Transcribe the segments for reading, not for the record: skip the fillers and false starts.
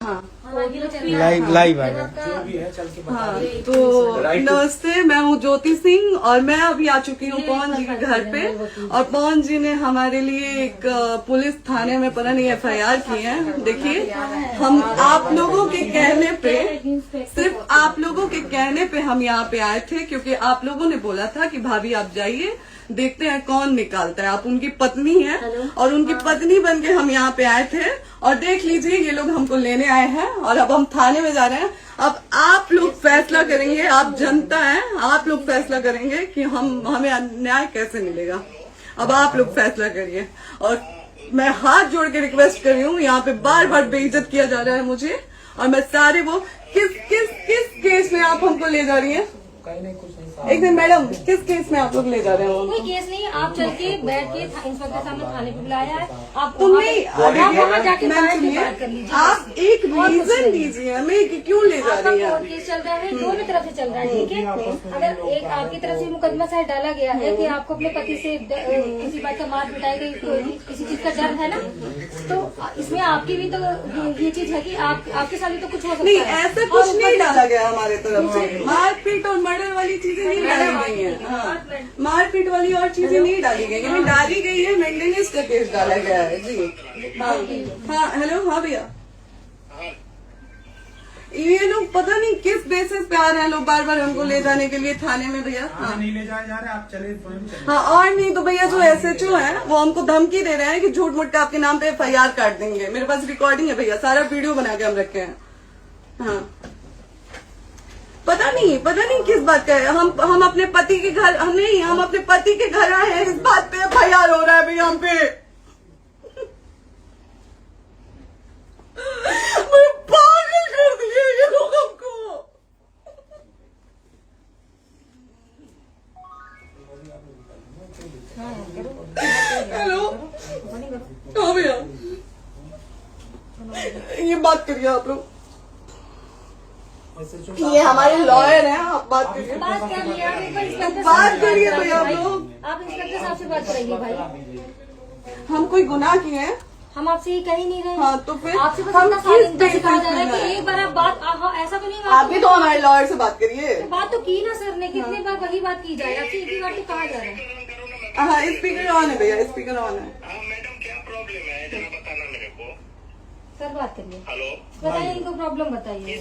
हाँ लाइव आएगा। जो भी है चल के बता। हाँ, तो नमस्ते, मैं हूँ ज्योति सिंह और मैं अभी आ चुकी हूँ पवन जी के घर पे। और पवन जी ने हमारे लिए एक पुलिस थाने में पता नहीं FIR की है। देखिए, हम आप लोगों के कहने पे, सिर्फ आप लोगों के कहने पे हम यहाँ पे आए थे, क्योंकि आप लोगों ने बोला था कि भाभी आप जाइए, देखते हैं कौन निकालता है। आप उनकी पत्नी हैं और उनकी पत्नी बन के हम यहाँ पे आए थे। और देख लीजिए, ये लोग हमको लेने आए हैं और अब हम थाने में जा रहे हैं। अब आप लोग फैसला करेंगे, आप जनता हैं, आप लोग फैसला करेंगे कि हमें न्याय कैसे मिलेगा। अब आप लोग फैसला करिए। और मैं हाथ जोड़ के रिक्वेस्ट कर रही हूँ, यहाँ पे बार बार बेइज्जत किया जा रहा है मुझे। और मैं सारे वो किस केस में आप हमको ले जा रही हैं? एक दिन मैडम, किस केस में आप लोग ले जा रहे हो? कोई केस नहीं, आप चल के बैठ के इंस्पेक्टर साहब ने थाने पे बुलाया है। आप वहाँ जाके बात कर लीजिए। आप एक रीजन दीजिए हमें कि क्यों ले जा रही है। केस चल रहा है, दोनों तरफ से चल रहा है, ठीक है। अगर एक आपकी तरफ से मुकदमा शायद डाला गया है कि आपको अपने पति से किसी बात का मार पिटाई गई, किसी चीज का डर है ना, तो इसमें आपकी भी तो ये चीज है कि आपके साथ भी तो कुछ हो सकता है। नहीं, ऐसा कुछ नहीं डाला गया हमारे तरफ से। मारपीट और मर्डर वाली चीजें नहीं डाली गई है। हाँ, मारपीट वाली और चीजें नहीं डाली गई है। डाली गई है मेंटेनेंस का केस डाला गया है जी। हाँ हेलो, हाँ भैया, ये लोग पता नहीं किस बेसिस पे आ रहे हैं लोग बार बार हमको ले जाने के लिए थाने में भैया। हाँ, नहीं ले जाए जा रहे, आप चले। हाँ, और नहीं तो भैया जो SHO है वो हमको धमकी दे रहे हैं कि झूठ मूठ के आपके नाम पे FIR काट देंगे। मेरे पास रिकॉर्डिंग है भैया, सारा वीडियो बना के हम रखे हैं। हाँ, पता नहीं किस बात का है। हम अपने पति के घर, हम अपने पति के घर आए हैं, इस बात पे FIR हो रहा है भैया हम पे। पागल कर दिए ये लोग हमको। हेलो, हाँ भैया, ये बात करिए आप लोग। ये हमारे लॉयर हैं, आप बात करिए। बात करिए भैया आप लोग। आप इंस्पेक्टर साहब से बात करेंगे भाई। हम कोई गुनाह किए हैं? हम आपसे ये कह ही नहीं रहे। हाँ, तो फिर आपसे बस हम इतना कहा जा रहा है कि एक बार आप बात, ऐसा तो नहीं। आप भी तो हमारे लॉयर से बात करिए। बात तो की ना सर ने, कितनी बार वही बात की जाए, आपसे एक ही बार तो कहा जा रहा है। हाँ, स्पीकर ऑन है भैया, स्पीकर ऑन है। मैडम क्या प्रॉब्लम है जरा बताना मेरे को। सर बात करिए। हेलो, बताइए, इनको प्रॉब्लम बताइए।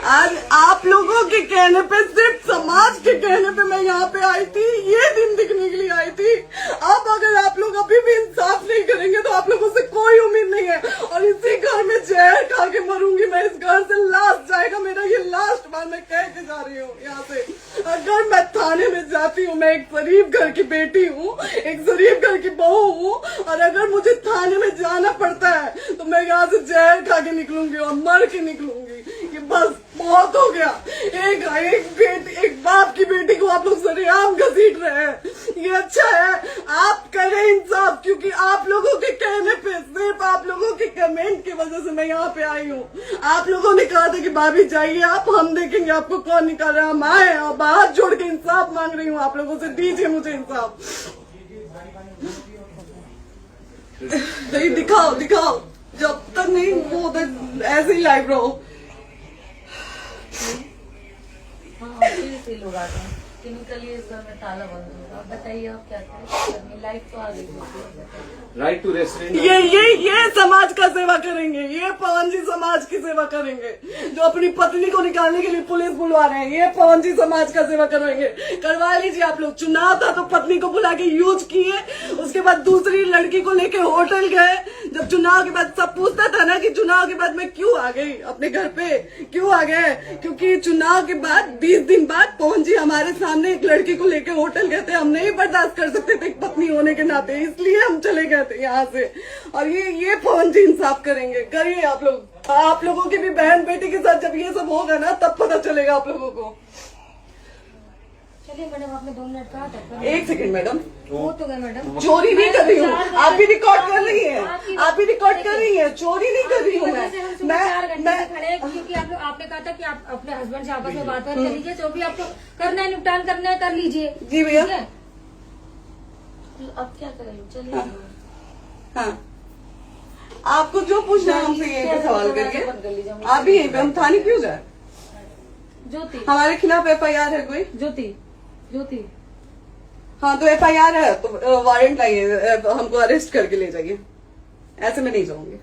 आज आप लोगों के कहने पे, सिर्फ समाज के कहने पे मैं यहाँ पे आई थी, ये दिन दिखने के लिए आई थी। अब अगर आप लोग अभी भी इंसाफ नहीं करेंगे तो आप लोगों से कोई उम्मीद नहीं है। और इसी घर में जहर खा के मरूंगी मैं। इस घर से लास्ट जाएगा मेरा, ये लास्ट बार मैं कह के जा रही हूँ यहाँ से। अगर मैं थाने में जाती हूँ, मैं एक शरीफ घर की बेटी हूँ, एक शरीफ घर की बहू हूँ, और अगर मुझे थाने में जाना पड़ता है तो मैं यहाँ से जहर खा के निकलूंगी और मर के निकलूंगी। ये बस बहुत हो गया। एक बाप की बेटी को आप लोग सरेआम घसीट रहे हैं। ये अच्छा है, आप करें इंसाफ, क्योंकि आप लोगों के कहने पे, सिर्फ आप लोगों के कमेंट की वजह से मैं यहाँ पे आई हूँ। आप लोगों ने कहा था कि भाभी जाइए आप, हम देखेंगे आपको कौन निकाल रहा है। हम आए और हाथ जोड़ के इंसाफ मांग रही हूँ आप लोगों से, दीजिए मुझे इंसाफ। दिखाओ, जब तक नहीं वो ऐसे ही लाइव रहो। लोग आ गए, केमिकली इस घर में ताला बंद होगा। बताइए आप क्या करें? लाइफ तो आ गई। Right to restaurant. ये समाज का सेवा करेंगे, ये पवन जी समाज की सेवा करेंगे। जो अपनी पत्नी को निकालने के लिए पुलिस बुलवा रहे हैं, ये पवन जी समाज का सेवा करेंगे। करवा लीजिए आप लोग। चुनाव था तो पत्नी को बुला के यूज किए, उसके बाद दूसरी लड़की को लेके होटल गए। जब चुनाव के बाद सब पूछता था ना कि चुनाव के बाद मैं क्यों आ गई अपने घर पे, क्यों आ गए, क्योंकि चुनाव के बाद 20 दिन बाद पवन जी हमारे सामने एक लड़की को लेके होटल गए थे। हम नहीं बर्दाश्त कर सकते थे एक पत्नी होने के नाते, इसलिए हम चले गए थे यहाँ से। और ये पवन जी इंसाफ करेंगे। करिए आप लोग। आप लोगों की भी बहन बेटी के साथ जब ये सब होगा ना, तब पता चलेगा आप लोगों को। चलिए मैडम, आपने 2 मिनट कहा था। 1 सेकंड मैडम, वो तो गए मैडम। चोरी नहीं कर रही हूँ, आप भी रिकॉर्ड कर रही हैं, आप भी रिकॉर्ड कर रही हैं। चोरी नहीं कर रही हूँ मैं 4 घंटे से खड़े हैं, क्योंकि आपने कहा था कि आप अपने हस्बैंड से आपस में बात कर लीजिए, जो भी आपको करना है, निपटान करना है, कर लीजिए। जी भैया। अब क्या करें? चलिए। हाँ, आपको जो पूछना है हमसे यहीं पे सवाल करिए। आप भी यहीं पे, हम थाने क्यों जाए? ज्योति हमारे खिलाफ FIR है कोई? ज्योति हाँ तो FIR है तो वारंट लाइए, हमको अरेस्ट करके ले जाइए। ऐसे मैं नहीं जाऊंगी।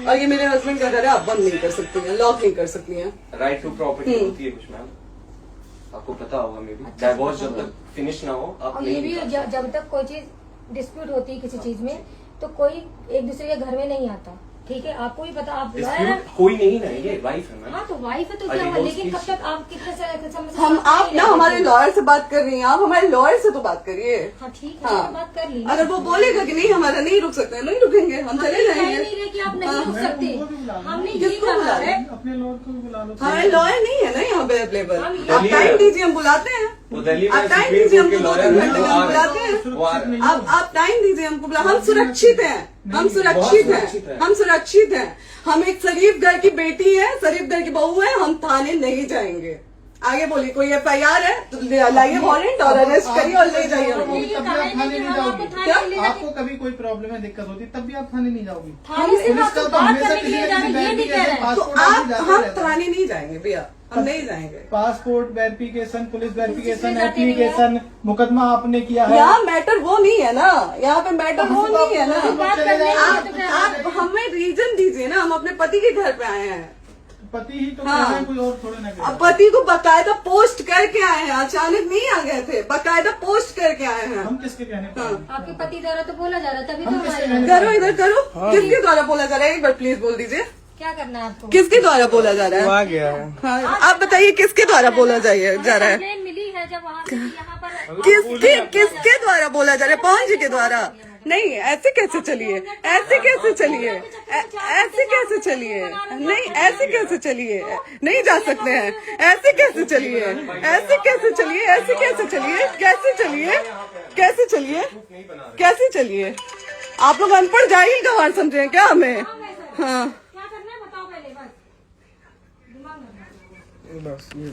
और ये मेरे हस्बैंड का घर है, आप बंद नहीं कर सकती हैं, लॉक नहीं कर सकती हैं। राइट टू प्रॉपर्टी होती है कुछ मैम, आपको पता होगा। मे बी डाइवोर्स जब तक फिनिश ना हो आप और ये नहीं भी जब तक कोई चीज डिस्प्यूट होती है किसी चीज में तो कोई एक दूसरे के घर में नहीं आता, ठीक है? आपको भी पता, आप डिस्प्यूट कोई नहीं ना, ये वाइफ है मैम। हाँ तो वाइफ है तो क्या हुआ, लेकिन कब तक आप कितने समय से हम आप ना हमारे लॉयर से बात कर रही हैं, आप हमारे लॉयर से तो बात करिए। हाँ ठीक है, हाँ। मैंने बात कर ली। अगर वो बोलेगा कि नहीं हमारा नहीं रुक सकते, नहीं रुकेंगे, हम चले कह जाएंगे। नहीं रहे कि आप नहीं रुक सकते, हमने ये किसको कहा बुला है। अपने लॉयर को भी बुला लो। हमारे लॉयर नहीं है ना यहाँ पे अवेलेबल। हम आप टाइम दीजिए, हम बुलाते हैं। वो दिल्ली में आप टाइम सुप्रीम दीजिए, कोर्ट के हमको लॉयर 2-3 हैं, घंटे वो में आ हम रहे बुलाते हैं। हैं। वो आ रहे हैं। आप टाइम दीजिए हमको, हम सुरक्षित हैं, हम सुरक्षित सुरक्षित हैं, हैं। हम सुरक्षित हैं। हम एक शरीफ घर की बेटी है, शरीफ घर की बहू है, हम थाने नहीं जाएंगे। आगे बोलिए, कोई FIR है तो लाइए वारंट और अरेस्ट करिए और ले जाइए हमको। तभी आप थाने नहीं जाओगी। क्या? आपको कभी कोई प्रॉब्लम है, दिक्कत होती तब भी आप थाने नहीं जाओगी। थाने से पुलिस आप का तो तो बात हमेशा करने के किसी लिए न जाने किसी ये नहीं कह रहे हैं। तो पासपोर्ट आप जाते हम रहते हैं। थाने नहीं जाएंगे भैया, हम नहीं जाएंगे। पासपोर्ट वेरिफिकेशन, पुलिस वेरिफिकेशन, किसमें जाते नहीं है? एप्लीकेशन, मुकदमा आपने किया है। यहाँ मैटर वो नहीं है ना, यहाँ पे मैटर वो नहीं है ना। बात करने के लिए तो क्या आप हमें रीजन दीजिए ना, हम अपने पति के घर पे आए हैं। पति ही तो हाँ। कह रहे हैं, कोई और थोड़े ना कह रहे अब हैं। पति को बकायदा पोस्ट करके आए हैं, अचानक नहीं आ गए थे, बकायदा पोस्ट करके आए हैं। हम किसके कहने पर आए? आपके पति द्वारा तो बोला जा रहा है, तभी तो हम किससे हमारे कहने- करो इधर करो, किसके द्वारा बोला जा रहा है? एक बार प्लीज बोल दीजिए, क्या करना है आपको? किसके द्वारा बोला जा रहा वो है? आ गया है। हाँ, आप बताइए किसके द्वारा बोला जा रहा है? कंप्लेन मिली है जब वहाँ से यहाँ पर किसके द्वारा बोला जा रहा है? पवन जी के द्वारा? नहीं, ऐसे कैसे चलिए, ऐसे कैसे चलिए, ऐसे कैसे चलिए, नहीं ऐसे कैसे चलिए, नहीं जा सकते हैं, ऐसे कैसे चलिए, ऐसे कैसे चलिए, ऐसे कैसे चलिए, कैसे चलिए, कैसे चलिए, कैसे चलिए? आप लोग अनपढ़ जाहिल गंवार समझे हैं क्या हमें? हाँ क्या करना है बताओ पहले, बस दिमाग में बस ये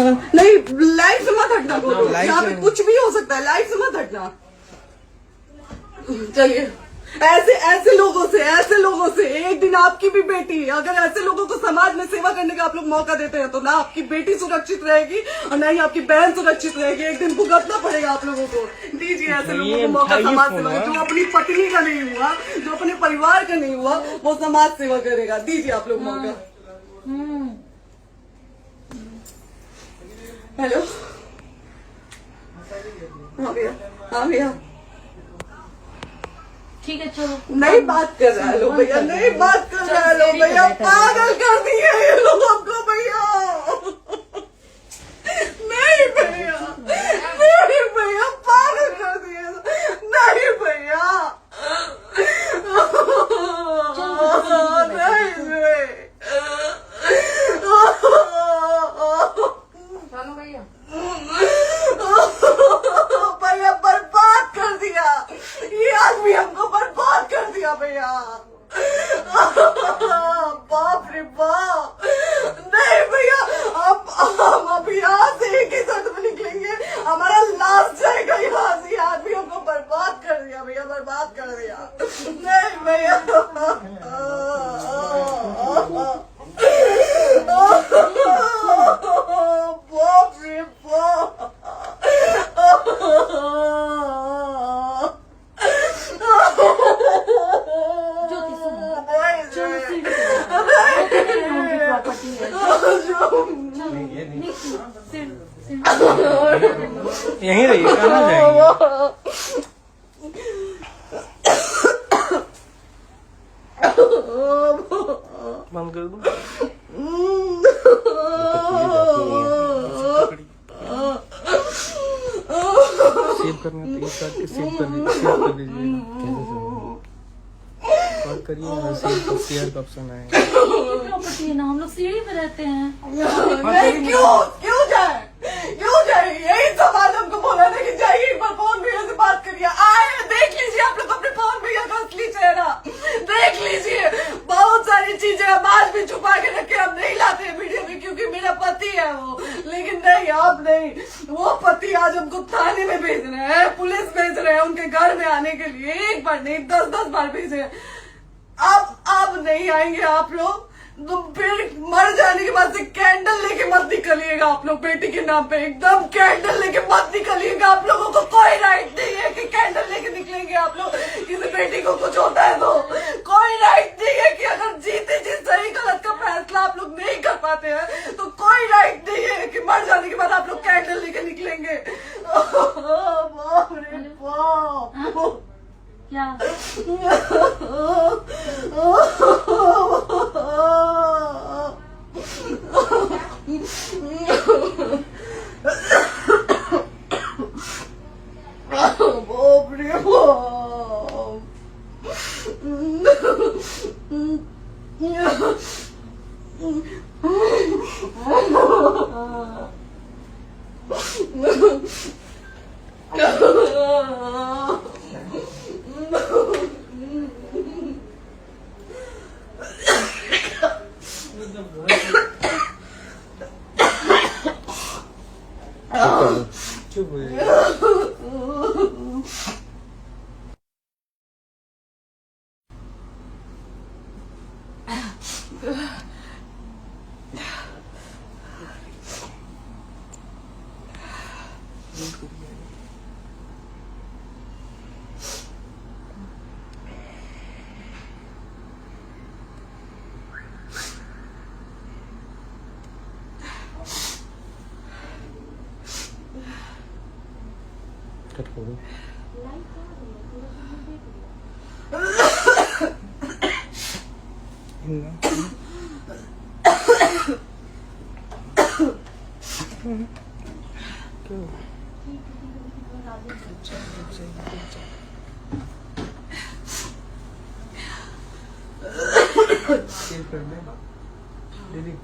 हाँ, नहीं लाइफ से मत हटना, बोलो यहाँ पे कुछ भी हो सकता है, लाइफ से मत हटना। चलिए, ऐसे लोगों से एक दिन आपकी भी बेटी, अगर ऐसे लोगों को समाज में सेवा करने का आप लोग मौका देते हैं तो ना आपकी बेटी सुरक्षित रहेगी और ना ही आपकी बहन सुरक्षित रहेगी। एक दिन भुगतना पड़ेगा आप लोगों को। दीजिए ऐसे लोगों को मौका समाज सेवा का, जो अपनी पत्नी का नहीं हुआ, जो अपने परिवार का नहीं हुआ, वो समाज सेवा करेगा। दीजिए आप लोग मौका। हेलो, हाँ भैया, हाँ भैया, ठीक है चलो। नहीं बात कर रहा है लोग भैया, नहीं बात कर रहा है लोग भैया, पागल कर दिए ये लोग हमको भैया। नहीं भैया, नहीं भैया, पागल कर दिए, नहीं भैया, चलो भैया, भैया बर्बाद कर दिया ये आदमी, हमको बर्बाद कर दिया भैया। बाप रे बाप, नहीं भैया, हम अब यहाँ से एक ही शर्त में निकलेंगे, हमारा लास्ट जाएगा यहाँ से। ये आदमी हमको बर्बाद कर दिया भैया, बर्बाद कर दिया। नहीं भैया, बाप रे बाप, ज्योति सुनो, प्रॉपर्टी है। यहीं रहिए, कहाँ जाएंगे? बंद कर दो। सेव करना तो एक काट के सेव कर दीजिए। बात करिए ना, सेव शेयर का ऑप्शन आएगा। प्रॉपर्टी है ना, हम लोग सीढ़ी पे रहते हैं। नहीं, क्यों जाए, क्यों जाए? यही सवाल हमको बोला था कि जाइए एक बार पवन भैया से बात करिए। आए, देख लीजिए आप लोग अपने पवन भैया का असली चेहरा, देख लीजिए। बहुत सारी चीजें हम आज भी छुपा के रखे, हम नहीं लाते वीडियो में क्योंकि मेरा पति है वो, लेकिन नहीं, आप नहीं, वो पति आज हमको थाने में भेज रहे हैं, पुलिस भेज रहे हैं उनके घर में आने के लिए। एक बार नहीं, 10-10 बार भेजे। अब नहीं आएंगे आप लोग, तो फिर मर जाने के बाद से कैंडल लेके मत निकलिएगा आप लोग बेटी के नाम पे, एकदम कैंडल लेके मत निकलिएगा। आप लोगों को कोई राइट नहीं है कि कैंडल लेके निकलेंगे आप लोग। किसी बेटी को कुछ होता है तो कोई राइट नहीं है कि अगर जीते जी सही गलत का फैसला आप लोग नहीं कर पाते हैं तो कोई राइट नहीं है कि मर जाने के बाद आप लोग कैंडल लेके निकलेंगे। बाप रे बाप। क्या बाप रे चुप हो जाइए। कट करो। सेव कर दे दीदी।